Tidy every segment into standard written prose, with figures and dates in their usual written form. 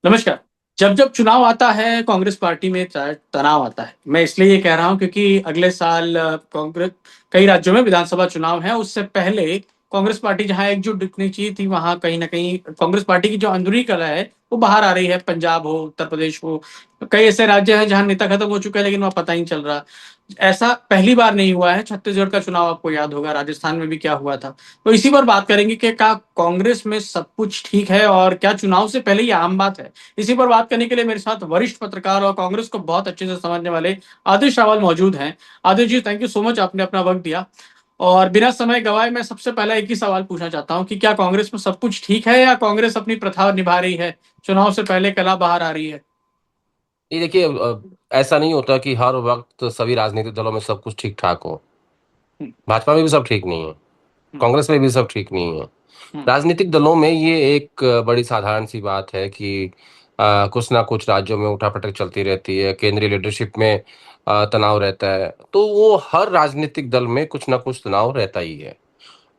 नमस्कार। जब जब चुनाव आता है कांग्रेस पार्टी में तनाव आता है। मैं इसलिए ये कह रहा हूँ क्योंकि अगले साल कांग्रेस कई राज्यों में विधानसभा चुनाव है। उससे पहले कांग्रेस पार्टी जहाँ एकजुट दिखनी चाहिए थी, वहाँ कहीं न कहीं कांग्रेस पार्टी की जो अंदरूनी कलह है, वो बाहर आ रही है। पंजाब हो, उत्तर प्रदेश हो, कई ऐसे राज्य हैं जहाँ नेता खत्म हो चुके हैं लेकिन वहाँ पता ही नहीं चल रहा। ऐसा पहली बार नहीं हुआ है। छत्तीसगढ़ का चुनाव आपको याद होगा, राजस्थान में भी क्या हुआ था। तो इसी पर बात करेंगे कि क्या कांग्रेस में सब कुछ ठीक है और क्या चुनाव से पहले ये आम बात है? इसी पर बात करने के लिए मेरे साथ वरिष्ठ पत्रकार और कांग्रेस को बहुत अच्छे से समझने वाले आदिश रावल मौजूद हैं। आदिश जी, थैंक यू सो मच, आपने अपना वक्त दिया। और बिना समय गवाए मैं सबसे पहला एक ही सवाल पूछना चाहता हूँ कि क्या कांग्रेस में सब कुछ ठीक है या कांग्रेस अपनी प्रथा निभा रही है, चुनाव से पहले कला बाहर आ रही है? ये देखिए, ऐसा नहीं होता कि हर वक्त सभी राजनीतिक दलों में सब कुछ ठीक ठाक हो। हम्म, भाजपा में भी सब ठीक नहीं है, हम्म, कांग्रेस में भी सब ठीक नहीं है। हम्म, राजनीतिक दलों में ये एक बड़ी साधारण सी बात है कि कुछ ना कुछ राज्यों में उठापटक चलती रहती है, केंद्रीय लीडरशिप में तनाव रहता है, तो वो हर राजनीतिक दल में कुछ ना कुछ तनाव रहता ही है।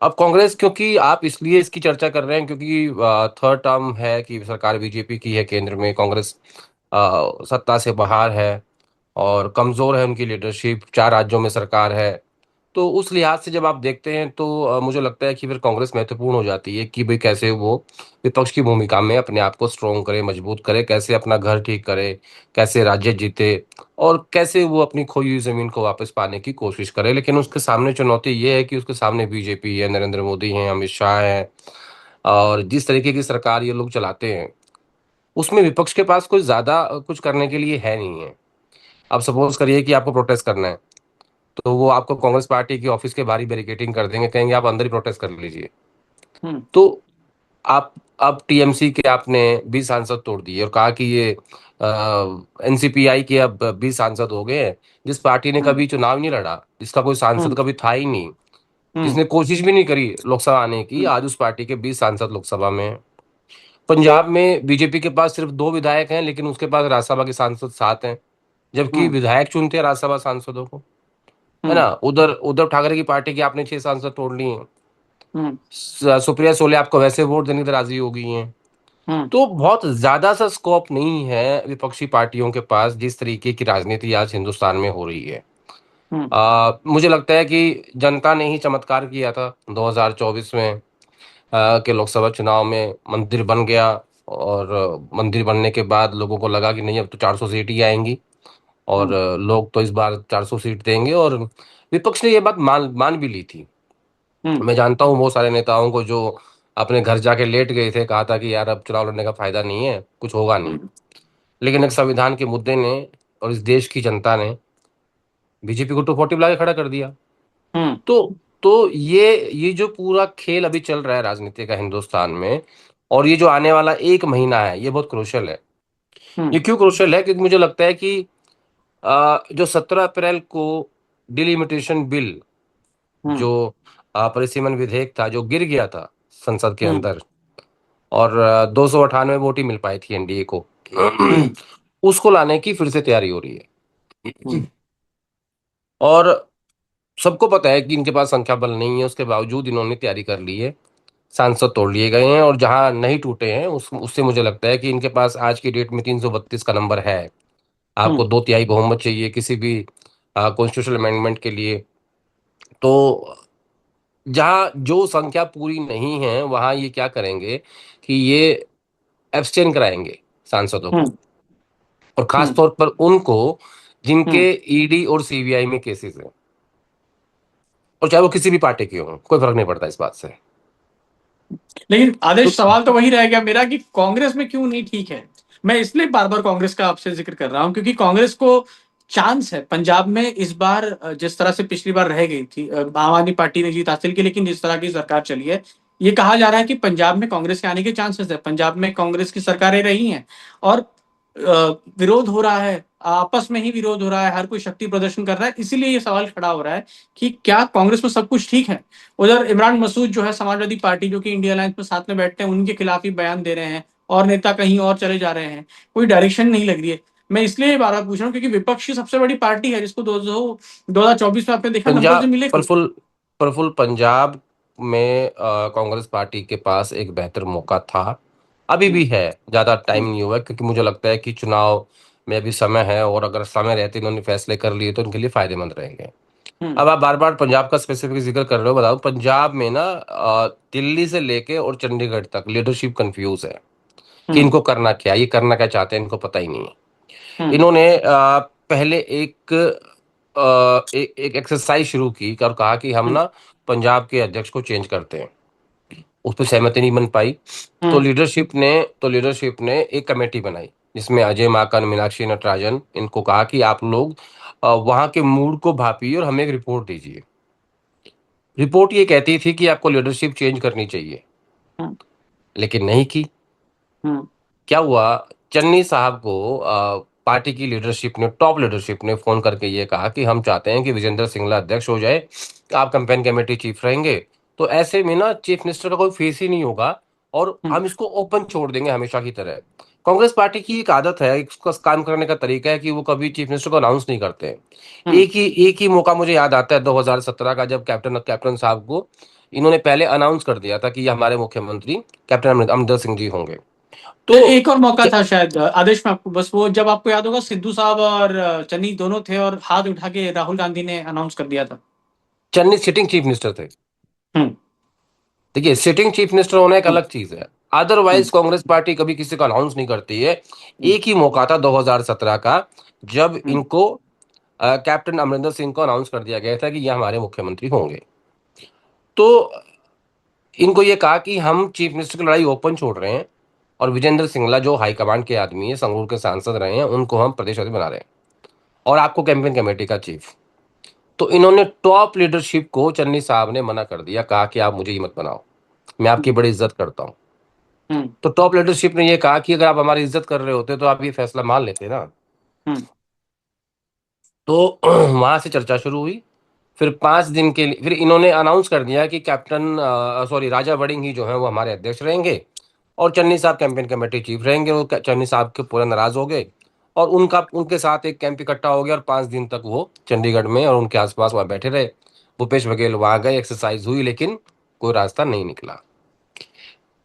अब कांग्रेस, क्योंकि आप इसलिए इसकी चर्चा कर रहे हैं क्योंकि थर्ड टर्म है कि सरकार बीजेपी की है, केंद्र में कांग्रेस सत्ता से बाहर है और कमजोर है उनकी लीडरशिप, चार राज्यों में सरकार है। तो उस लिहाज से जब आप देखते हैं तो मुझे लगता है कि फिर कांग्रेस महत्वपूर्ण हो जाती है कि भाई कैसे वो विपक्ष की भूमिका में अपने आप को स्ट्रोंग करे, मजबूत करे, कैसे अपना घर ठीक करे, कैसे राज्य जीते और कैसे वो अपनी खोई हुई जमीन को वापस पाने की कोशिश करे। लेकिन उसके सामने चुनौती ये है कि उसके सामने बीजेपी है, नरेंद्र मोदी है, अमित शाह है, और जिस तरीके की सरकार ये लोग चलाते हैं उसमें विपक्ष के पास कोई ज्यादा कुछ करने के लिए है नहीं है। अब सपोज करिए कि आपको प्रोटेस्ट करना है, तो वो आपको कांग्रेस पार्टी की ऑफिस के बाहर ही बैरिकेडिंग कर देंगे, कहेंगे आप अंदर ही प्रोटेस्ट कर लीजिए। हम्म, तो आप अब टीएमसी के आपने 20 सांसद तोड़ दिए और कहा कि ये एनसीपीआई के अब 20 सांसद हो गए हैं। जिस पार्टी ने हम्म, कभी चुनाव नहीं लड़ा, जिसका कोई सांसद हम्म, कभी था ही नहीं, हम्म, जिसने कोशिश भी नहीं करी लोकसभा आने की, हम्म, आज उस पार्टी के 20 सांसद लोकसभा में हैं। पंजाब में बीजेपी के पास सिर्फ 2 विधायक हैं, लेकिन उसके पास राज्यसभा के सांसद 7 हैं, जबकि हम्म, विधायक चुनते हैं राज्यसभा सांसदों को। है हम्म, ना? उधर उद्धव ठाकरे की पार्टी के आपने 6 सांसद तोड़ लिए हैं। हम्म, सुप्रिया सुले आपको वैसे वोट देने की राजी हो गई हैं। हम्म, तो बहुत ज्यादा सा स्कोप नहीं है विपक्षी पार्टियों के पास जिस तरीके की राजनीति आज हिंदुस्तान में हो रही है। हम्म, मुझे लगता है कि जनता ने ही चमत्कार किया था 2024 में, के लोकसभा चुनाव में मंदिर बन गया। और मंदिर बनने के बाद लोगों को लगा कि नहीं, अब तो 400 सीट ही आएंगी और हम्म, लोग तो इस बार 400 सीट देंगे। और विपक्ष ने ये बात मान मान भी ली थी। हम्म, मैं जानता हूँ बहुत सारे नेताओं को जो अपने घर जाके लेट गए थे, कहा था कि यार अब चुनाव लड़ने का फायदा नहीं है, कुछ होगा नहीं। हम्म, लेकिन एक संविधान के मुद्दे ने और इस देश की जनता ने बीजेपी को 240 ला के खड़ा कर दिया। हम्म, तो तो ये जो पूरा खेल अभी चल रहा है राजनीति का हिंदुस्तान में, और ये जो आने वाला एक महीना है, ये बहुत क्रूशियल है। हम्म, ये क्यों क्रूशियल है? क्योंकि मुझे लगता है कि जो 17 अप्रैल को डिलिमिटेशन बिल, हम्म, जो परिसीमन विधेयक था जो गिर गया था संसद के हम्म, अंदर, और 298 वोट ही मिल पाई थी एनडीए को, हम्म, उसको लाने की फिर से तैयारी हो रही है। हम्म, और सबको पता है कि इनके पास संख्या बल नहीं है, उसके बावजूद इन्होंने तैयारी कर ली है। सांसद तोड़ लिए गए हैं और जहां नहीं टूटे हैं उससे मुझे लगता है कि इनके पास आज की डेट में 332 का नंबर है। आपको हम्म, 2/3 बहुमत चाहिए किसी भी कॉन्स्टिट्यूशनल अमेंडमेंट के लिए। तो जहां जो संख्या पूरी नहीं है वहां ये क्या करेंगे कि ये एब्सटेन कराएंगे सांसदों को, हम्म, और खास हम्म, तौर पर उनको हम्म। जिनके ईडी और सीबीआई में केसेस हैं, और चाहे वो किसी भी पार्टी के हों, कोई फर्क नहीं पड़ता इस बात से। लेकिन तो आदेश, सवाल तो वही रह गया मेरा कि कांग्रेस में क्यों नहीं ठीक है। मैं इसलिए बार बार कांग्रेस का आपसे जिक्र कर रहा हूं क्योंकि कांग्रेस को चांस है पंजाब में इस बार। जिस तरह से पिछली बार रह गई थी, आम आदमी पार्टी ने जीत हासिल की, लेकिन जिस तरह की सरकार चली है, ये कहा जा रहा है कि पंजाब में कांग्रेस के आने के चांसेस है। पंजाब में कांग्रेस की सरकारें रही हैं और विरोध हो रहा है, आपस में ही विरोध हो रहा है, हर कोई शक्ति प्रदर्शन कर रहा है। इसीलिए ये सवाल खड़ा हो रहा है कि क्या कांग्रेस में सब कुछ ठीक है। उधर इमरान मसूद जो है समाजवादी पार्टी, जो कि इंडिया अलायंस में साथ में बैठते हैं, उनके खिलाफ ही बयान दे रहे हैं और नेता कहीं और चले जा रहे हैं। कोई डायरेक्शन नहीं लग रही है। मैं इसलिए ये बार बार पूछ रहा हूँ क्योंकि विपक्ष की सबसे बड़ी पार्टी है जिसको 2024 में आपने देखा नंबर से पंजाब मिले थे। प्रफुल्ल पंजाब में कांग्रेस पार्टी के पास एक बेहतर मौका था अभी भी हम्म। है, ज्यादा टाइम हम्म। नहीं हुआ है, क्योंकि मुझे लगता है कि चुनाव में अभी समय है, और अगर समय रहते इन्होंने फैसले कर लिए तो इनके लिए फायदेमंद रहेंगे। हम्म। अब आप बार बार पंजाब का स्पेसिफिक जिक्र कर रहे हो, बताओ पंजाब में ना दिल्ली से लेके और चंडीगढ़ तक लीडरशिप कंफ्यूज है कि हम्म। इनको करना क्या, ये करना क्या चाहते हैं, इनको पता ही नहीं है। हम्म। इन्होंने पहले एक एक्सरसाइज शुरू की और कहा कि हम हम्म। ना पंजाब के अध्यक्ष को चेंज करते हैं। उस पर सहमति नहीं बन पाई। तो हम्म। लीडरशिप ने एक कमेटी बनाई, जिसमें अजय माकन, मीनाक्षी नटराजन, इनको कहा कि आप लोग वहां के मूड को भापिए और हमें एक रिपोर्ट दीजिए। रिपोर्ट ये कहती थी कि आपको लीडरशिप चेंज करनी चाहिए, हम्म। लेकिन नहीं की। हम्म। क्या हुआ, चन्नी साहब को पार्टी की लीडरशिप ने, टॉप लीडरशिप ने फोन करके ये कहा कि हम चाहते हैं कि विजेंद्र सिंगला अध्यक्ष हो जाए, आप कैंपेन कमेटी चीफ रहेंगे। तो ऐसे में ना चीफ मिनिस्टर का कोई फेस ही नहीं होगा, और हम्म। हम इसको ओपन छोड़ देंगे हमेशा की तरह। कांग्रेस पार्टी की एक आदत है, इसका काम करने का तरीका है कि वो कभी चीफ मिनिस्टर को अनाउंस नहीं करते हैं। हम्म। एक ही मौका मुझे याद आता है 2017 का, जब कैप्टन कैप्टन साहब को इन्होंने पहले अनाउंस कर दिया था कि ये हमारे मुख्यमंत्री कैप्टन अमरिंदर सिंह जी होंगे। तो एक और मौका था शायद आदेश में आपको, बस वो जब आपको याद होगा सिद्धू साहब और चन्नी दोनों थे और हाथ उठा के राहुल गांधी ने अनाउंस कर दिया था। चन्नी सिटिंग चीफ मिनिस्टर थे। हम्म। देखिए, सिटिंग चीफ मिनिस्टर होना एक हम्म। अलग चीज है। अदरवाइज हम्म। कांग्रेस पार्टी कभी किसी का अनाउंस नहीं करती है। हम्म। एक ही मौका था 2017 का, जब हम्म। इनको कैप्टन अमरिंदर सिंह को अनाउंस कर दिया गया था कि ये हमारे मुख्यमंत्री होंगे। तो इनको ये कहा कि हम चीफ मिनिस्टर की लड़ाई ओपन छोड़ रहे हैं, और विजेंद्र सिंगला जो हाईकमांड के आदमी है, संगरूर के सांसद रहे हैं, उनको हम प्रदेश अध्यक्ष बना रहे हैं, और आपको कैंपेन कमेटी का चीफ। तो इन्होंने टॉप लीडरशिप को, चन्नी साहब ने मना कर दिया, कहा कि आप मुझे ही मत बनाओ, मैं आपकी हम्म। बड़ी इज्जत करता हूं। हम्म। तो टॉप लीडरशिप ने ये कहा कि अगर आप हमारी इज्जत कर रहे होते तो आप ये फैसला मान लेते ना। हम्म। तो वहां से चर्चा शुरू हुई। फिर 5 दिन के लिए फिर इन्होंने अनाउंस कर दिया कि कैप्टन सॉरी राजा वड़िंग ही जो है वो हमारे अध्यक्ष रहेंगे, और चन्नी साहब कैंपेन कमेटी चीफ रहेंगे। वो चन्नी साहब के पूरा नाराज हो गए, और उनका उनके साथ एक कैंप इकट्ठा हो गया, और 5 दिन तक वो चंडीगढ़ में और उनके आसपास वहां बैठे रहे। भूपेश बघेल वहां गए, एक्सरसाइज हुई, लेकिन कोई रास्ता नहीं निकला।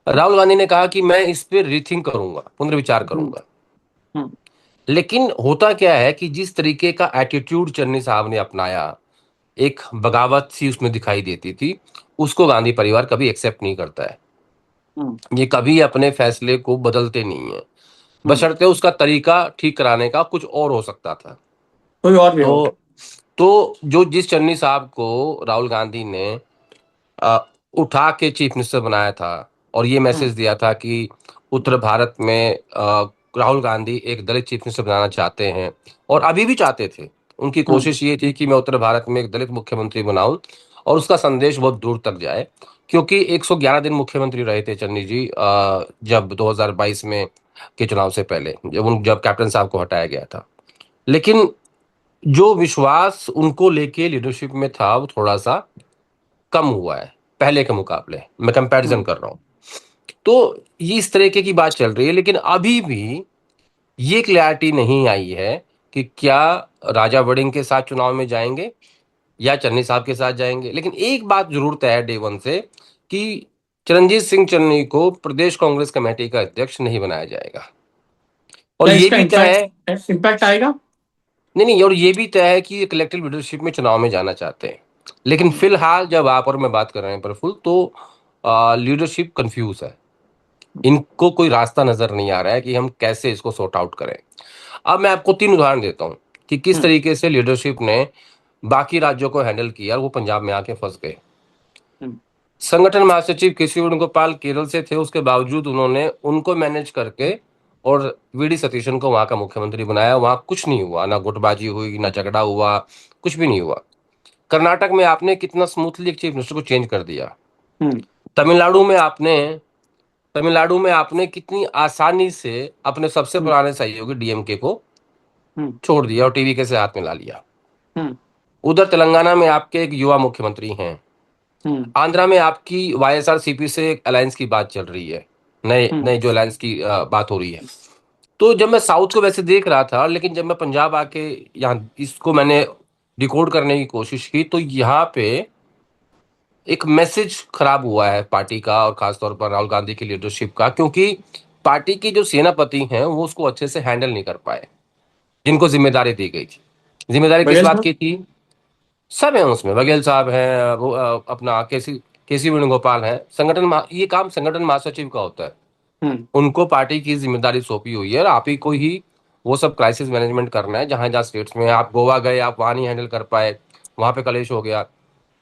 राहुल गांधी ने कहा कि मैं इस पे रीथिंक करूंगा, पुनर्विचार हम्म। करूंगा। हम्म। लेकिन होता क्या है कि जिस तरीके का एटीट्यूड चन्नी साहब ने अपनाया, एक बगावत सी उसमें दिखाई देती थी, उसको गांधी परिवार कभी एक्सेप्ट नहीं करता है। हम्म। ये कभी अपने फैसले को बदलते नहीं है, हम्म। बशर्ते उसका तरीका ठीक कराने का कुछ और हो सकता था। कोई और वे आउट। तो तो जो जिस चन्नी साहब को राहुल गांधी ने अ, उठा के चीफ मिनिस्टर बनाया था, और ये हम्म। मैसेज दिया था कि उत्तर भारत में राहुल गांधी एक दलित चीफ मिनिस्टर बनाना चाहते हैं, और अभी भी चाहते थे। उनकी हम्म। कोशिश ये थी कि मैं उत्तर भारत में एक दलित मुख्यमंत्री बनाऊं, और उसका संदेश बहुत दूर तक जाए। क्योंकि 111 दिन मुख्यमंत्री रहे थे चन्नी जी, जब 2022 में के चुनाव से पहले, जब कैप्टन साहब को हटाया गया था। लेकिन जो विश्वास उनको लेके लीडरशिप में था, वो थोड़ा सा कम हुआ है पहले के मुकाबले। मैं कंपैरिजन हम्म। कर रहा हूँ। तो ये इस तरीके की बात चल रही है, लेकिन अभी भी ये क्लैरिटी नहीं आई है कि क्या राजा वड़िंग के साथ चुनाव में जाएंगे या चन्नी साहब के साथ जाएंगे। लेकिन एक बात जरूर तय है डे वन से, कि चरणजीत सिंह चन्नी को प्रदेश कांग्रेस कमेटी का अध्यक्ष नहीं बनाया जाएगा। और क्या ये इसका भी तय है, इम्पैक्ट इम्पैक्ट आएगा? नहीं नहीं, और ये भी तय है कि ये कलेक्टिव लीडरशिप में चुनाव में जाना चाहते हैं। लेकिन हम्म। फिलहाल जब आप और मैं बात कर रहे हैं प्रफुल्ल, तो लीडरशिप कंफ्यूज है। इनको कोई रास्ता नजर नहीं आ रहा है कि हम कैसे इसको सॉर्ट आउट करें। अब मैं आपको 3 उदाहरण देता हूं कि किस हम्म। तरीके से लीडरशिप ने बाकी राज्यों को हैंडल किया और वो पंजाब में आके फंस गए। हम्म। संगठन महासचिव केसी वेणुगोपाल केरल से थे, उसके बावजूद उन्होंने उनको मैनेज करके और वीडी सतीशन को वहां का मुख्यमंत्री बनाया। वहां कुछ नहीं हुआ, ना गुटबाजी हुई, ना झगड़ा हुआ, कुछ भी नहीं हुआ। कर्नाटक में आपने कितना स्मूथली एक चीफ मिनिस्टर को चेंज कर दिया। हम्म। तमिलनाडु में आपने तमिलनाडु में आपने कितनी आसानी से अपने सबसे हम्म। पुराने सहयोगी डीएमके को हम्म। छोड़ दिया और टीवी के से हाथ मिला लिया। हम्म। उधर तेलंगाना में आपके एक युवा मुख्यमंत्री हैं। हम्म। आंध्रा में आपकी वाईएसआरसीपी से एक अलायंस की बात चल रही है, नए हम्म। नए जो अलायंस की बात हो रही है। तो जब मैं साउथ को वैसे देख रहा था, लेकिन जब मैं पंजाब आके यहाँ इसको मैंने डिकोड करने की कोशिश की, तो यहाँ पे एक मैसेज खराब हुआ है पार्टी का, और खासतौर पर राहुल गांधी की लीडरशिप का। क्योंकि पार्टी के जो सेनापति हैं वो उसको अच्छे से हैंडल नहीं कर पाए, जिनको जिम्मेदारी दी गई थी। जिम्मेदारी किस बघेल बात साहब। की थी? सब है उसमें, बघेल साहब हैं, वो अपना केसी वेणुगोपाल हैं, ये काम संगठन महासचिव का होता है। हम्म। उनको पार्टी की जिम्मेदारी सौंपी हुई है और आप ही को ही वो सब क्राइसिस मैनेजमेंट करना है। जहां जहां स्टेट्स में आप गोवा गए, आप वहां नहीं हैंडल कर पाए, वहां पे कलेश हो गया।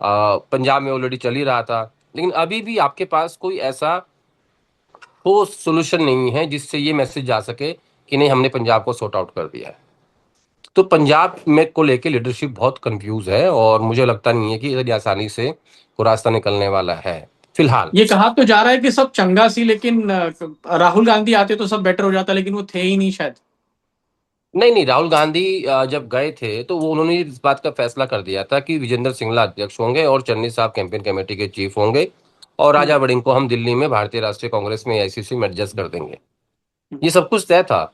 पंजाब में ऑलरेडी चल ही रहा था, लेकिन अभी भी आपके पास कोई ऐसा ठोस सोल्यूशन नहीं है जिससे ये मैसेज जा सके कि नहीं, हमने पंजाब को सॉर्ट आउट कर दिया है। तो पंजाब में को लेके लीडरशिप बहुत कंफ्यूज है और मुझे लगता नहीं है कि इतनी आसानी से कोई रास्ता निकलने वाला है फिलहाल। ये कहा तो जा रहा है कि सब चंगा सी, लेकिन राहुल गांधी आते तो सब बेटर हो जाता, लेकिन वो थे ही नहीं शायद। नहीं नहीं, राहुल गांधी जब गए थे तो वो उन्होंने इस बात का फैसला कर दिया था कि विजेंद्र सिंगला अध्यक्ष होंगे और चन्नी साहब कैंपेन कमेटी के चीफ होंगे, और हम्म। राजा वड़िंग को हम दिल्ली में भारतीय राष्ट्रीय कांग्रेस में एआईसीसी में एडजस्ट कर देंगे। हम्म। ये सब कुछ तय था।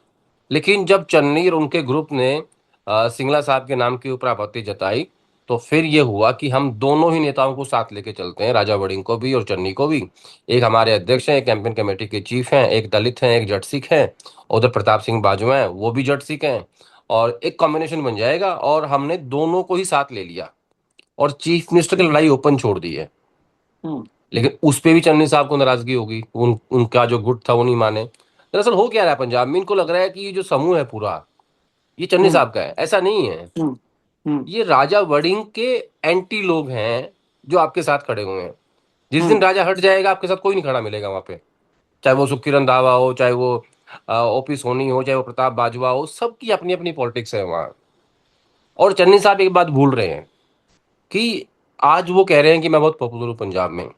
लेकिन जब चन्नी और उनके ग्रुप ने सिंगला साहब के नाम के ऊपर आपत्ति जताई, तो फिर ये हुआ कि हम दोनों ही नेताओं को साथ लेके चलते हैं, राजा वड़िंग को भी और चन्नी को भी। एक हमारे अध्यक्ष हैं, एक कैंपेन कमेटी के चीफ हैं, एक दलित हैं, एक जट सिख हैं, उधर प्रताप सिंह बाजवा हैं, वो भी जट सिख हैं, और एक कॉम्बिनेशन बन जाएगा। और हमने दोनों को ही साथ ले लिया और चीफ मिनिस्टर की लड़ाई ओपन छोड़ दी है। हम्म। लेकिन उस पे भी चन्नी साहब को नाराजगी होगी, उनका जो गुट था वो नहीं माने। दरअसल हो क्या रहा है पंजाब में, इनको लग रहा है कि ये जो समूह है पूरा, ये चन्नी हम्म। साहब का है। ऐसा नहीं है, हम्म। हम्म। ये राजा वड़िंग के एंटी लोग हैं जो आपके साथ खड़े हुए हैं। जिस दिन हम्म। राजा हट जाएगा आपके साथ कोई नहीं खड़ा मिलेगा वहां पे। चाहे वो सुखकिरण दावा हो, चाहे वो ओपी सोनी हो, चाहे वो प्रताप बाजवा हो, सबकी अपनी अपनी पॉलिटिक्स है वहां। और चन्नी साहब एक बात भूल रहे हैं कि आज वो कह रहे हैं कि मैं बहुत पॉपुलर हूँ पंजाब में।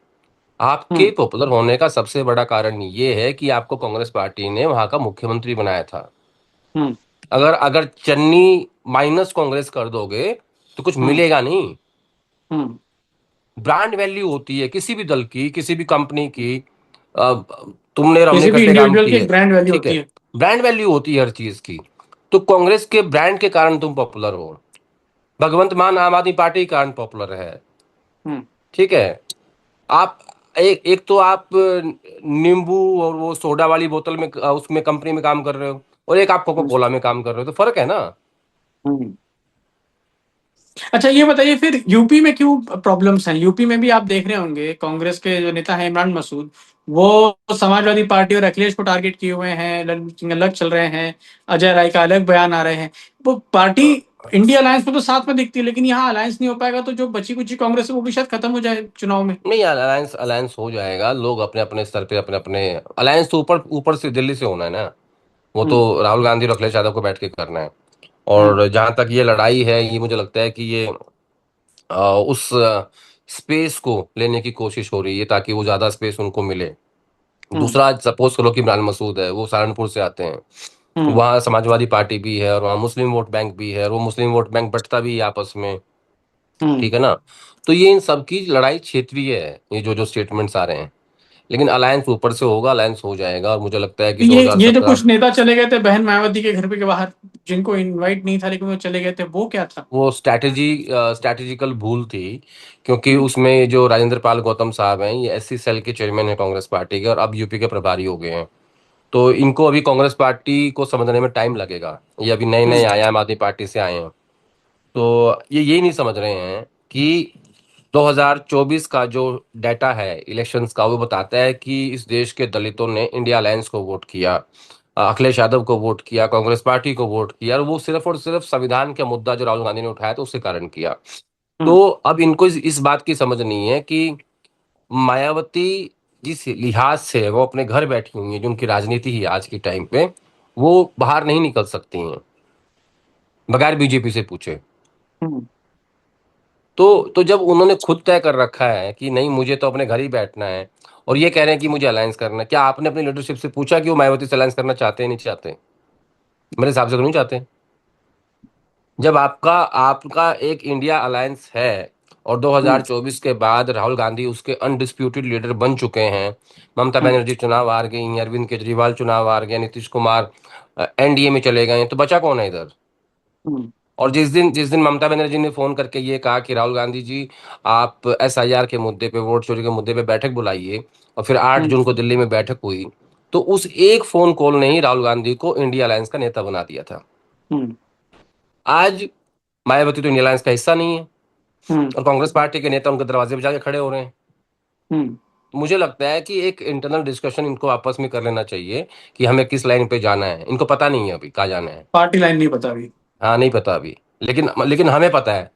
आपके हम्म। पॉपुलर होने का सबसे बड़ा कारण ये है कि आपको कांग्रेस पार्टी ने वहां का मुख्यमंत्री बनाया था। हम्म। अगर अगर चन्नी माइनस कांग्रेस कर दोगे तो कुछ हम्म। मिलेगा नहीं। हम्म। ब्रांड वैल्यू होती है किसी भी दल की, किसी भी कंपनी की। अ, तुमने और हमने किसी भी इकट्ठे काम इंडिविजुअल की किए, एक ब्रांड वैल्यू ठीक होती है। है। ब्रांड वैल्यू होती है हर चीज की। तो कांग्रेस के ब्रांड के कारण तुम पॉपुलर हो, भगवंत मान आम आदमी पार्टी के कारण पॉपुलर है, हम्म। ठीक है। आप एक एक तो आप नींबू और वो सोडा वाली बोतल में उसमें कंपनी में काम कर रहे हो, और एक आप कोका हम्म। कोला में काम कर रहे हो, तो फर्क है ना। हम्म। अच्छा, ये बताइए फिर यूपी में क्यों प्रॉब्लम्स हैं? यूपी में भी आप देख रहे होंगे कांग्रेस के जो नेता है इमरान मसूद, वो समाजवादी पार्टी और अखिलेश को टारगेट किए हुए हैं, अलग चल रहे हैं। अजय राय का अलग बयान आ रहे हैं। वो पार्टी इंडिया अलायंस में तो साथ में दिखती है, लेकिन यहाँ अलायंस नहीं हो पाएगा, तो जो बची कुची कांग्रेस है वो भी शायद खत्म हो जाए चुनाव में। नहीं यार, अलायंस अलायंस हो जाएगा। लोग अपने अपने स्तर पे अपने अपने अलायंस तो ऊपर ऊपर से दिल्ली से होना है ना। वो तो हम्म। राहुल गांधी और अखिलेश यादव को बैठ के करना है। हम्म। और जहां तक ये लड़ाई है, ये मुझे लगता है कि ये उस स्पेस को लेने की कोशिश हो रही है ताकि वो ज्यादा स्पेस उनको मिले। हम्म। दूसरा, सपोज करो कि इमरान मसूद है, वो सहारनपुर से आते हैं, हम्म। वहाँ समाजवादी पार्टी भी है और वहाँ मुस्लिम वोट बैंक भी है, और वो मुस्लिम वोट बैंक बंटता भी है आपस में, हम्म। ठीक है ना। तो ये इन सब की लड़ाई क्षेत्रीय है, ये जो जो स्टेटमेंट्स आ रहे हैं। लेकिन अलायंस ऊपर से होगा, अलायंस हो जाएगा, और मुझे लगता है कि तो ये जो 2017 कुछ नेता चले गए थे बहन मायावती के घर पे के बाहर, जिनको इनवाइट नहीं था लेकिन वो चले गए थे, वो क्या था? वो स्ट्रैटेजिकल भूल थी। क्योंकि हम्म। उसमें जो राजेंद्र पाल गौतम साहब हैं, ये एससी सेल के चेयरमैन है कांग्रेस पार्टी के, और अब यूपी के प्रभारी हो गए हैं। तो इनको अभी कांग्रेस पार्टी को समझने में टाइम लगेगा। ये अभी नए नए हम्म। आए हैं, आम आदमी पार्टी से आए हैं। तो ये यही नहीं समझ रहे हैं कि 2024 का जो डाटा है इलेक्शंस का, वो बताता है कि इस देश के दलितों ने इंडिया अलायंस को वोट किया, अखिलेश यादव को वोट किया, कांग्रेस पार्टी को वोट किया, और वो सिर्फ और सिर्फ संविधान का मुद्दा जो राहुल गांधी ने उठाया था उसके कारण किया। हम्म। तो अब इनको इस बात की समझ नहीं है कि मायावती जिस लिहाज से वो अपने घर बैठी हुई है, जो उनकी राजनीति ही आज के टाइम पे, वो बाहर नहीं निकल सकती हैं बगैर बीजेपी से पूछे। हम्म। तो जब उन्होंने खुद तय कर रखा है कि नहीं, मुझे तो अपने घर ही बैठना है, और ये कह रहे हैं कि मुझे अलायंस करना है, क्या आपने अपनी लीडरशिप से पूछा कि वो मायावती से अलायंस करना चाहते हैं नहीं चाहते? मेरे हिसाब से तो नहीं चाहते। जब आपका आपका एक इंडिया अलायंस है और हम्म। 2024 के बाद राहुल गांधी उसके अनडिस्प्यूटेड लीडर बन चुके हैं, ममता हम्म। बनर्जी चुनाव हार गई, अरविंद केजरीवाल चुनाव हार गया, नीतीश कुमार एनडीए में चले गए, तो बचा कौन है इधर? हम्म। और जिस दिन ममता बनर्जी ने फोन करके ये कहा कि राहुल गांधी जी, आप एसआईआर के मुद्दे पे, वोट चोरी के मुद्दे पे बैठक बुलाइए, और फिर 8 जून को दिल्ली में बैठक हुई, तो उस एक फोन कॉल ने ही राहुल गांधी को इंडिया अलायंस का नेता बना दिया था। हम्म। आज मायावती तो इंडिया अलायंस का हिस्सा नहीं है, हम्म। और कांग्रेस पार्टी के नेता उनके दरवाजे पे जाके खड़े हो रहे हैं। हम्म। तो मुझे लगता है कि एक इंटरनल डिस्कशन इनको आपस में कर लेना चाहिए कि हमें किस लाइन पे जाना है। इनको पता नहीं है अभी कहाँ जाना है। पार्टी लाइन नहीं बता अभी। हाँ, नहीं पता अभी, लेकिन लेकिन हमें पता है।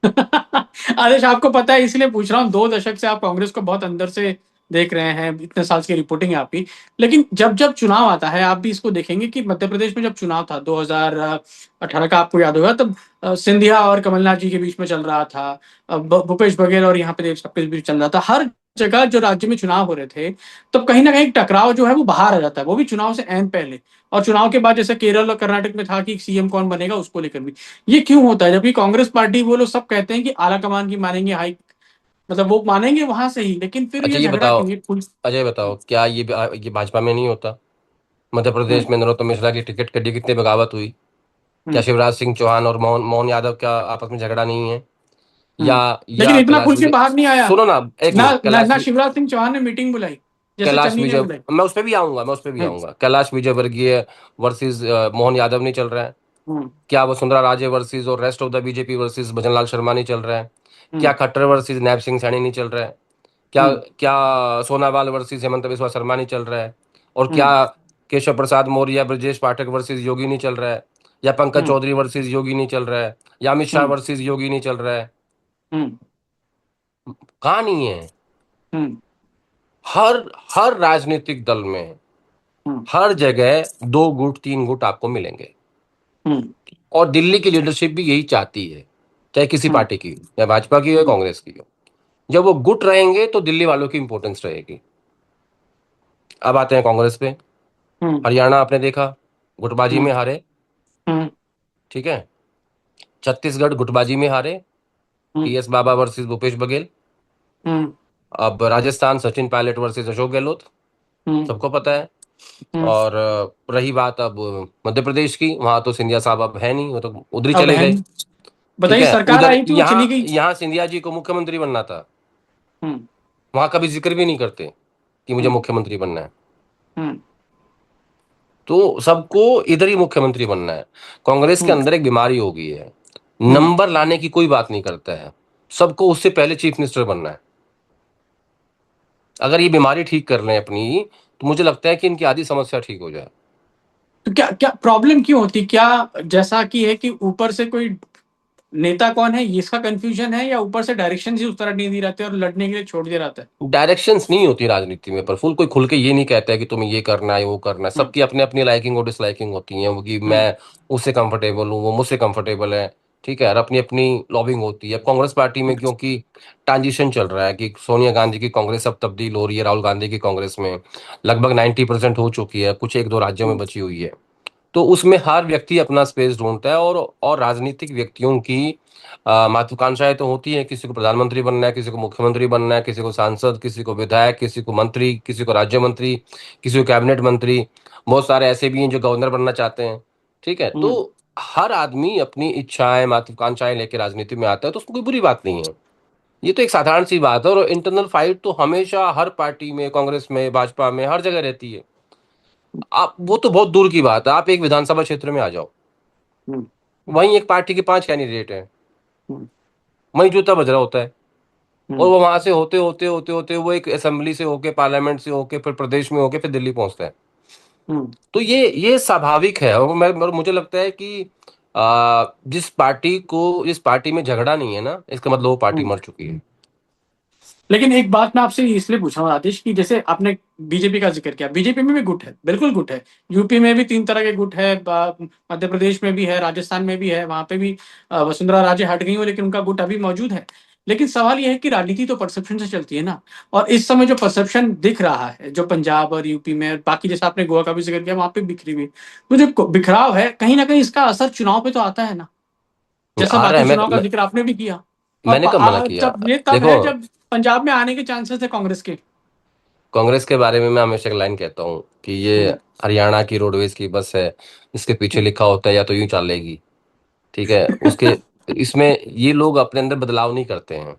आदेश, आपको पता है इसलिए पूछ रहा हूँ, 2 दशक से आप कांग्रेस को बहुत अंदर से देख रहे हैं, इतने साल की रिपोर्टिंग है आपकी। लेकिन जब जब चुनाव आता है, आप भी इसको देखेंगे कि मध्य प्रदेश में जब चुनाव था 2018 का, आपको याद होगा, तब सिंधिया और कमलनाथ जी के बीच में चल रहा था, भूपेश बघेल और यहाँ पे देव सबके बीच चल रहा था। हर जगह जो राज्य में चुनाव हो रहे थे, तब कहीं ना कहीं टकराव जो है वो बाहर आ जाता है, वो भी चुनाव से ऐन पहले। और चुनाव के बाद जैसे केरल और कर्नाटक में था कि सीएम कौन बनेगा, उसको लेकर भी ये क्यों होता है? जबकि कांग्रेस पार्टी, वो लोग सब कहते हैं कि आला कमान की मानेंगे, हाई मतलब वो मानेंगे वहां से ही, लेकिन फिर अच्छा ये ये झगड़ा बताओ, क्यों, ये फुल। अजय बताओ, क्या ये भाजपा में नहीं होता? मध्य हम्म। प्रदेश में नरोत्तम मिश्रा की टिकट के लिए कितनी बगावत हुई? क्या हम्म। शिवराज सिंह चौहान और मोहन मोहन यादव का आपस में झगड़ा नहीं है? हम्म। लेकिन या इतना कैलाश खुल के विजय, बाहर नहीं आया। सुनो ना, एक ना मिनट, ना, ना शिवराज सिंह चौहान ने मीटिंग बुलाई जैसे कैलाश चन्नी ने विजय, बुलाई। मैं उस पर भी आऊंगा, मैं उस पर भी हम्म। आऊंगा। कैलाश विजयवर्गीय वर्सेस मोहन यादव नहीं चल रहा है? हम्म। क्या वसुंधरा राजे वर्सेस और rest of the BJP versus Bhajanlal Sharma नहीं चल रहा है? क्या हम्म। खट्टर वर्सेस नैब सिंह सैनी नहीं चल रहा है? क्या हम्म। क्या सोनावाल वर्सेस हेमंत बिस्वा शर्मा नहीं चल रहा है? और क्या हम्म। केशव प्रसाद मौर्य ब्रजेश पाठक वर्सेस योगी नहीं चल रहा है? या पंकज हम्म। चौधरी वर्सेस योगी नहीं चल रहा है? या अमित शाह हम्म। वर्सेस योगी नहीं चल रहा है? हम्म। कहाँ नहीं है? हम्म। हर हर राजनीतिक दल में, हम्म। हर जगह दो गुट तीन गुट आपको मिलेंगे। हम्म। और दिल्ली की लीडरशिप भी यही चाहती है, चाहे किसी हम्म। पार्टी की हो, या भाजपा की हो या हम्म। कांग्रेस की हो। जब वो गुट रहेंगे तो दिल्ली वालों की इंपॉर्टेंस रहेगी। अब आते हैं कांग्रेस पे। हम्म। हरियाणा आपने देखा, गुटबाजी हम्म। में हारे। हम्म। ठीक है। छत्तीसगढ़ गुटबाजी में हारे, हम्म। टीएस बाबा वर्सेस भूपेश बघेल। हम्म। अब राजस्थान सचिन पायलट वर्सेस अशोक गहलोत, हम्म। सबको पता है। हम्म। और रही बात अब मध्य प्रदेश की, वहां तो सिंधिया साहब अब है नहीं, वो तो उधर ही अब चले है गए। नहीं। ठीक बताइए, है, सरकार उधर आई थी वो चली यहाँ गई। यहाँ सिंधिया जी को मुख्यमंत्री बनना था। हम्म। वहां कभी जिक्र भी नहीं करते कि मुझे हम्म। मुख्यमंत्री बनना है। हम्म। तो सबको इधर ही मुख्यमंत्री बनना है। कांग्रेस के हम्म। अंदर एक बीमारी हो गई है, हम्म। नंबर लाने की कोई बात नहीं करता है, सबको उससे पहले चीफ मिनिस्टर बनना है। अगर ये बीमारी ठीक कर लें अपनी, तो मुझे लगता है कि इनकी आधी समस्या ठीक हो जाए। तो क्या क्या प्रॉब्लम क्यों होती, क्या जैसा कि है कि ऊपर से कोई नेता कौन है, ये इसका कंफ्यूजन है, या ऊपर से डायरेक्शन ही उस तरह नहीं दी रहते और लड़ने के लिए छोड़ दिया रहता है? डायरेक्शंस नहीं होती राजनीति में, पर फुल कोई खुल के ये नहीं कहता है कि तुम्हें ये करना है वो करना है। हम्म। सबकी अपनी अपनी लाइकिंग और डिसलाइकिंग होती है, वो कि हम्म। मैं उससे कंफर्टेबल हूँ, वो मुझसे कंफर्टेबल है। ठीक है, और अपनी अपनी लॉबिंग होती है। कांग्रेस पार्टी में क्योंकि ट्रांजिशन चल रहा है कि सोनिया गांधी की कांग्रेस अब तब्दील हो रही है राहुल गांधी की कांग्रेस में, लगभग 90% हो चुकी है, कुछ एक दो राज्यों में हम्म। बची हुई है। तो उसमें हर व्यक्ति अपना स्पेस ढूंढता है, और राजनीतिक व्यक्तियों की महत्वाकांक्षाएं तो होती है, किसी को प्रधानमंत्री बनना है, किसी को मुख्यमंत्री बनना है, किसी को सांसद, किसी को विधायक, किसी को मंत्री, किसी को राज्य मंत्री, किसी को कैबिनेट मंत्री। बहुत सारे ऐसे भी हैं जो गवर्नर बनना चाहते हैं। ठीक है, तो हम्म। हर आदमी अपनी इच्छाएं महत्वाकांक्षाएं लेकर राजनीति में आता है, तो उसमें कोई बुरी बात नहीं है। ये तो एक साधारण सी बात है, और इंटरनल फाइट तो हमेशा हर पार्टी में, कांग्रेस में, भाजपा में, हर जगह रहती है। आप वो तो बहुत दूर की बात है, आप एक विधानसभा क्षेत्र में आ जाओ, हम्म। वहीं एक पार्टी के 5 कैंडिडेट हैं, हम्म। वहीं जूता बज रहा होता है। और हम्म। वो वहां से होते होते होते होते वो एक असेंबली से होके, पार्लियामेंट से होके, फिर प्रदेश में होके, फिर दिल्ली पहुंचता है। हम्म। तो ये स्वाभाविक है। और मुझे लगता है कि जिस पार्टी में झगड़ा नहीं है ना, इसका मतलब वो पार्टी हम्म। मर चुकी है। लेकिन एक बात मैं आपसे इसलिए पूछ रहा हूँ आतिश, की जैसे आपने बीजेपी का जिक्र किया, बीजेपी में भी गुट है, बिल्कुल गुट है। यूपी में भी 3 तरह के गुट है, मध्य प्रदेश में भी है, राजस्थान में भी है, वहां पे भी वसुंधरा राजे हट गई हो, लेकिन उनका गुट अभी मौजूद है। लेकिन सवाल यह है कि राजनीति तो परसेप्शन से चलती है ना। और इस समय जो परसेप्शन दिख रहा है, जो पंजाब और यूपी में और बाकी, जैसा आपने गोवा का भी जिक्र किया, वहां पे बिखरी हुई, तो जो बिखराव है, कहीं ना कहीं इसका असर चुनाव पे तो आता है ना। जैसा आ रहा बाकी है। चुनाव का जिक्र आपने भी किया। और मैंने कब मना किया? जब ये तब देखो, है जब पंजाब में आने के चांसेस है कांग्रेस के। कांग्रेस के बारे में मैं हमेशा एक लाइन कहता हूँ कि ये हम्म। हरियाणा की रोडवेज की बस है, इसके पीछे हम्म। लिखा होता है या तो यूं चलेगी। ठीक है, उसके इसमें ये लोग अपने अंदर बदलाव नहीं करते हैं।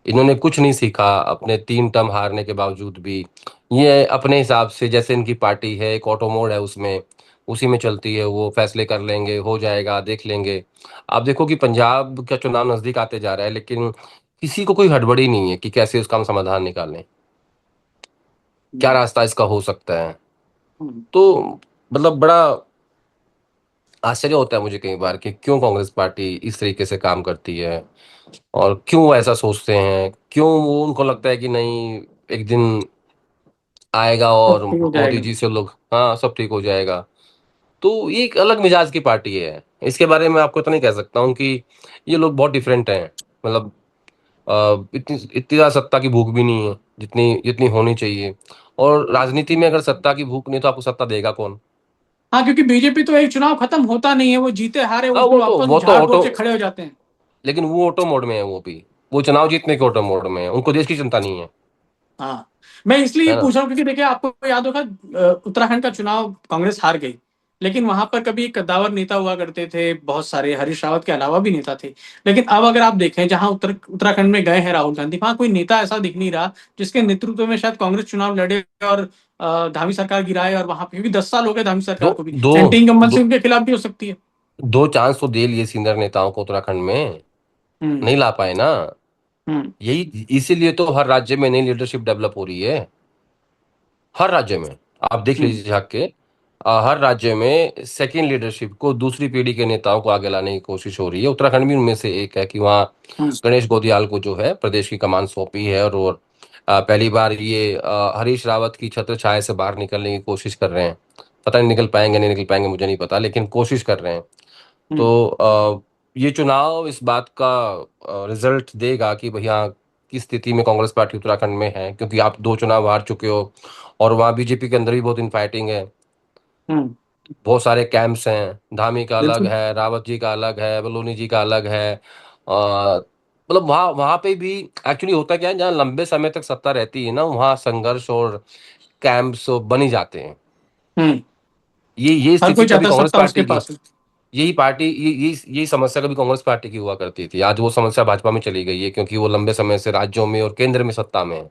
इन्होंने कुछ नहीं सीखा अपने 3 टर्म हारने के बावजूद भी। ये अपने हिसाब से, जैसे इनकी पार्टी है, एक ऑटो मोड है उसमें, उसी में चलती है, वो फैसले कर लेंगे, हो जाएगा, देख लेंगे। आप देखो कि पंजाब का चुनाव नजदीक आते जा रहा है, लेकिन किसी को कोई हड़बड़ी नहीं है कि कैसे उसका हम समाधान निकालें, क्या हम्म, रास्ता इसका हो सकता है। हम्म, तो मतलब बड़ा आश्चर्य होता है मुझे कई बार कि क्यों कांग्रेस पार्टी इस तरीके से काम करती है, और क्यों वो ऐसा सोचते हैं, क्यों वो उनको लगता है कि नहीं, एक दिन आएगा सब और ठीक हो मोदी जाएगा। जी से लोग, हाँ, सब ठीक हो जाएगा। तो ये एक अलग मिजाज की पार्टी है। इसके बारे में आपको इतना ही कह सकता हूँ कि ये लोग बहुत डिफरेंट हैं। मतलब इतनी इतनी ज्यादा सत्ता की भूख भी नहीं है जितनी जितनी होनी चाहिए। और राजनीति में अगर सत्ता की भूख नहीं तो आपको सत्ता देगा कौन? हाँ, क्योंकि बीजेपी तो एक चुनाव खत्म होता नहीं है, वो जीते हारे हाँ, उस पे वापस वो तो झाड़ ऑटो, पोंछ के खड़े हो जाते हैं। लेकिन वो ऑटो मोड में है, वो भी, वो चुनाव जीतने के ऑटो मोड में है, उनको देश की चिंता नहीं है। हाँ, मैं इसलिए है ये ना? पूछ रहा हूँ क्योंकि देखिए, आपको याद होगा उत्तराखंड का चुनाव कांग्रेस हार गई, लेकिन वहां पर कभी कद्दावर नेता हुआ करते थे बहुत सारे, हरीश रावत के अलावा भी नेता थे। लेकिन अब अगर आप देखें, जहां उत्तराखंड में गए हैं राहुल गांधी, वहां कोई नेता ऐसा दिख नहीं रहा जिसके नेतृत्व में शायद कांग्रेस चुनाव लड़े और धामी सरकार गिराए। और वहां पे, क्योंकि 10 साल हो गए धामी दो सरकार को भी, दो एंटी इनकम्बेंसी दो उनके खिलाफ भी हो सकती है। दो चांस तो दे लिए सीनियर नेताओं को उत्तराखंड में, हम्म, नहीं ला पाए ना। हम्म, यही इसीलिए तो हर राज्य में नई लीडरशिप डेवलप हो रही है, हर राज्य में। आप देख हम्म, लीजिए झाक के, हर राज्य में सेकंड लीडरशिप को, दूसरी पीढ़ी के नेताओं को आगे लाने की कोशिश हो रही है। उत्तराखंड भी उनमें से एक है कि वहाँ हम्म, गणेश गोदियाल को जो है प्रदेश की कमान सौंपी है, और पहली बार ये हरीश रावत की छत्र छाया से बाहर निकलने की कोशिश कर रहे हैं। पता नहीं निकल पाएंगे नहीं निकल पाएंगे, मुझे नहीं पता, लेकिन कोशिश कर रहे हैं। हम्म, तो ये चुनाव इस बात का रिजल्ट देगा कि भैया किस स्थिति में कांग्रेस पार्टी उत्तराखंड में है, क्योंकि आप 2 चुनाव हार चुके हो, और वहाँ बीजेपी के अंदर भी बहुत इनफाइटिंग है। हम्म, बहुत सारे कैंप्स हैं, धामी का अलग बिल्कुल। है, रावत जी का अलग है, बलूनी जी का अलग है। मतलब वहाँ वहाँ पे भी एक्चुअली होता क्या है, जहाँ लंबे समय तक सत्ता रहती है ना, वहाँ संघर्ष और कैंप्स बन ही जाते हैं। हम्म, ये हर स्थिति कोई कभी चाहता है कांग्रेस सत्ता उसके पार्टी की, पास हो। यही समस्या कभी कांग्रेस पार्टी की हुआ करती थी। आज वो समस्या भाजपा में चली गई है, क्योंकि वो लंबे समय से राज्यों में और केंद्र में सत्ता में है।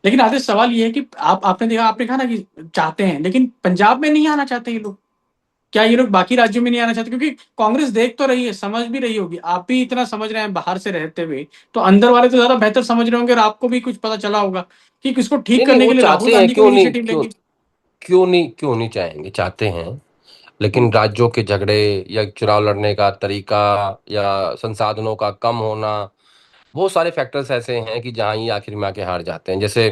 लेकिन आदेश, सवाल ये है कि आपने देखा, आपने कहा ना कि चाहते हैं, लेकिन पंजाब में नहीं आना चाहते ये लोग। क्या ये लोग बाकी राज्यों में नहीं आना चाहते? क्योंकि कांग्रेस देख तो रही है, समझ भी रही होगी, आप भी इतना समझ रहे हैं बाहर से रहते हुए, तो अंदर वाले तो ज्यादा बेहतर समझ रहे होंगे, और आपको भी कुछ पता चला होगा कि किसको ठीक नहीं नहीं, करने वो के लिए राहुल चाहते हैं, गांधी को क्यों नहीं, इनिशिएटिव क्यों लेंगे। क्यों नहीं चाहेंगे, चाहते हैं। लेकिन हम्म, राज्यों के झगड़े, या चुनाव लड़ने का तरीका, या संसाधनों का कम होना, बहुत सारे फैक्टर्स ऐसे हैं कि जहां ये आखिर में आके हार जाते हैं। जैसे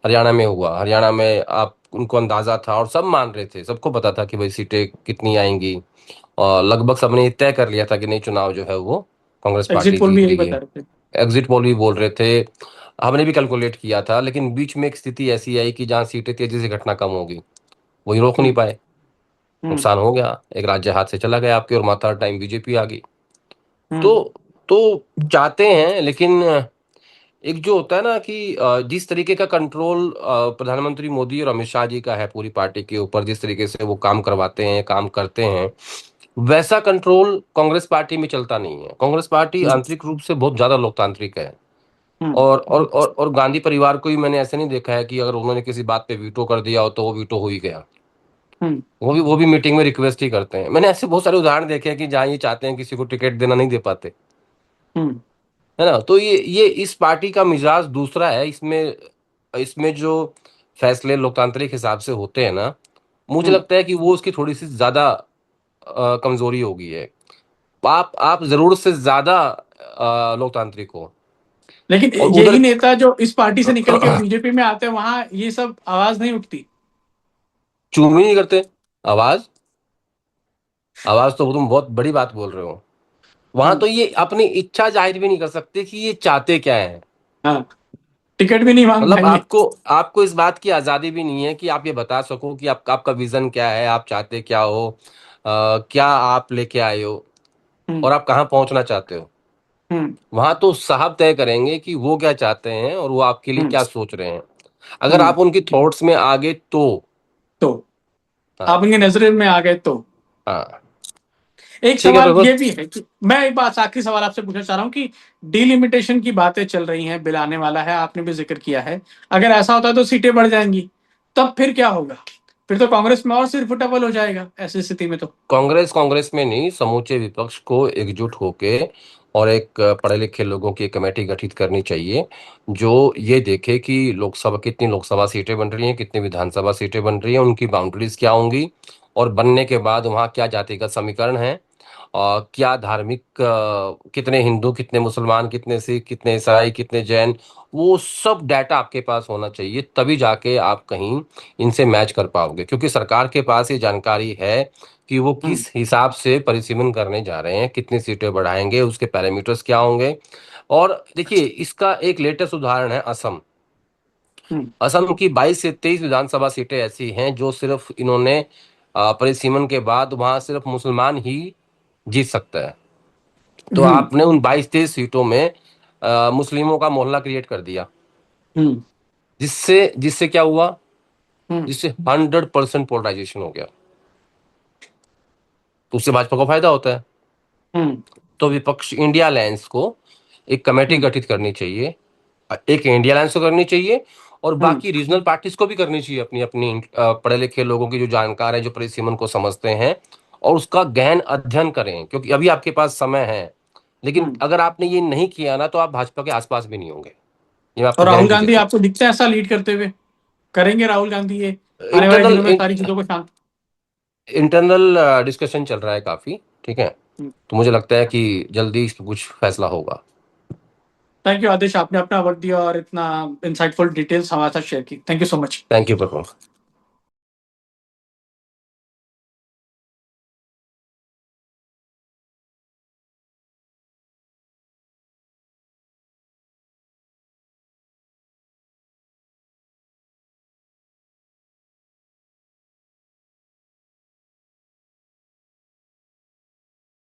हरियाणा में हुआ, हरियाणा में आप उनको अंदाजा था और सब मान रहे थे, सबको पता था कि भाई सीटें कितनी आएंगी, और लगभग सबने ये तय कर लिया था कि नहीं, चुनाव जो है वो कांग्रेस एग्जिट पार्टी पोल भी जीत यही रही बता है। रहे थे। एग्जिट पोल भी बोल रहे थे, हमने भी कैलकुलेट किया था, लेकिन बीच में एक स्थिति ऐसी आई कि जहां सीटें तेजी से घटना कम होगी, वही रोक नहीं हम्म, पाए। हम्म, नुकसान हो गया, एक राज्य हाथ से चला गया आपके, और माता टाइम बीजेपी आ गई। हम्म, तो तो चाहते हैं, लेकिन एक जो होता है ना कि जिस तरीके का कंट्रोल प्रधानमंत्री मोदी और अमित शाह जी का है पूरी पार्टी के ऊपर, जिस तरीके से वो काम करवाते हैं, काम करते हैं, वैसा कंट्रोल कांग्रेस पार्टी में चलता नहीं है। कांग्रेस पार्टी हम्म, आंतरिक रूप से बहुत ज्यादा लोकतांत्रिक है। हम्म, और गांधी परिवार को भी मैंने ऐसे नहीं देखा है कि अगर उन्होंने किसी बात पे वीटो कर दिया हो तो वो वीटो हो ही गया। हम्म, वो भी मीटिंग में रिक्वेस्ट ही करते हैं। मैंने ऐसे बहुत सारे उदाहरण देखे हैं कि जहाँ ये चाहते हैं किसी को टिकट देना, नहीं दे पाते। हम्म, है ना? तो ये इस पार्टी का मिजाज दूसरा है। इसमें इसमें जो फैसले लोकतांत्रिक हिसाब से होते हैं ना, मुझे हम्म। लगता है कि वो उसकी थोड़ी सी ज्यादा कमजोरी हो गई है। आप जरूर से ज्यादा लोकतांत्रिक हो, लेकिन और यही उधर नेता जो इस पार्टी से निकल के बीजेपी में आते हैं, वहां ये सब आवाज नहीं उठती। चूम ही नहीं करते आवाज। आवाज तो तुम बहुत बड़ी बात बोल रहे हो। वहां हम्म, तो ये अपनी इच्छा जाहिर भी नहीं कर सकते कि ये चाहते क्या है। हाँ, टिकट भी नहीं मांग मतलब पाएंगे। आपको आपको इस बात की आजादी भी नहीं है कि आप ये बता सको कि आपका विजन क्या है, आप चाहते क्या हो, क्या आप लेके आए हो, हम्म, और आप कहाँ पहुंचना चाहते हो। हम्म, वहां तो साहब तय करेंगे कि वो क्या चाहते हैं और वो आपके लिए हम्म, क्या सोच रहे हैं। अगर हम्म। आप उनकी थॉट्स में आ गए तो। तो आप हाँ, इनके नजर में आ गए तो। हाँ। एक ठीक है सवाल ये प्रबोध। भी है कि मैं एक बात आखिरी सवाल आपसे पूछना चाह रहा हूँ कि डिलिमिटेशन की बातें चल रही हैं, बिल आने वाला है, आपने भी जिक्र किया है। अगर ऐसा होता है तो सीटें बढ़ जाएंगी, तब फिर क्या होगा? फिर तो कांग्रेस में और सिर डबल हो जाएगा ऐसी स्थिति में तो। कांग्रेस में नहीं, समूचे विपक्ष को एकजुट होके और एक पढ़े लिखे लोगों की एक कमेटी गठित करनी चाहिए, जो ये देखे कि लोकसभा कितनी लोकसभा सीटें बन रही हैं, कितनी विधानसभा सीटें बन रही हैं, उनकी बाउंड्रीज क्या होंगी, और बनने के बाद वहाँ क्या जातिगत समीकरण है, और क्या धार्मिक कितने हिंदू, कितने मुसलमान, कितने सिख, कितने ईसाई, कितने जैन, वो सब डाटा आपके पास होना चाहिए। तभी जाके आप कहीं इनसे मैच कर पाओगे, क्योंकि सरकार के पास ये जानकारी है कि वो हम्म। किस हिसाब से परिसीमन करने जा रहे हैं, कितनी सीटें बढ़ाएंगे, उसके पैरामीटर्स क्या होंगे। और देखिए, इसका एक लेटेस्ट उदाहरण है असम। हम्म। असम की 22 से 23 विधानसभा सीटें ऐसी हैं जो सिर्फ इन्होंने परिसीमन के बाद वहां सिर्फ मुसलमान ही जीत सकता है। तो हम्म। आपने उन 22-23 सीटों में मुस्लिमों का मोहल्ला क्रिएट कर दिया, हम्म। जिससे जिससे क्या हुआ, हम्म। जिससे 100% पोलराइजेशन हो गया। तो उससे भाजपा को फायदा होता है। हम्म। तो विपक्ष इंडिया अलायंस को एक कमेटी हम्म। गठित करनी चाहिए, एक इंडिया अलायंस को करनी चाहिए, और हम्म। बाकी रीजनल पार्टीज को भी करनी चाहिए, अपनी अपनी पढ़े लिखे लोगों की जो जानकार है, जो परिसीमन को समझते हैं, और उसका गहन अध्ययन करें, क्योंकि अभी आपके पास समय है। लेकिन हम्म। अगर आपने ये नहीं किया ना, तो आप भाजपा के आसपास भी नहीं होंगे, ये मैं और आपको राहुल गारंटी गांधी देता आपको दिखता है ऐसा लीड करते हुए? करेंगे राहुल गांधी ये हूँ। आने वाले दिनों में सारी चीजों को शांत? इंटरनल डिस्कशन चल रहा है काफी, ठीक है। हम्म। तो मुझे लगता है कि जल्दी इस पे कुछ फैसला होगा। थैंक यू आदेश, आपने अपना वक्त दिया और इतना इंसाइटफुल डिटेल्स हमारे साथ शेयर की। Thank you so much. Thank you Praful.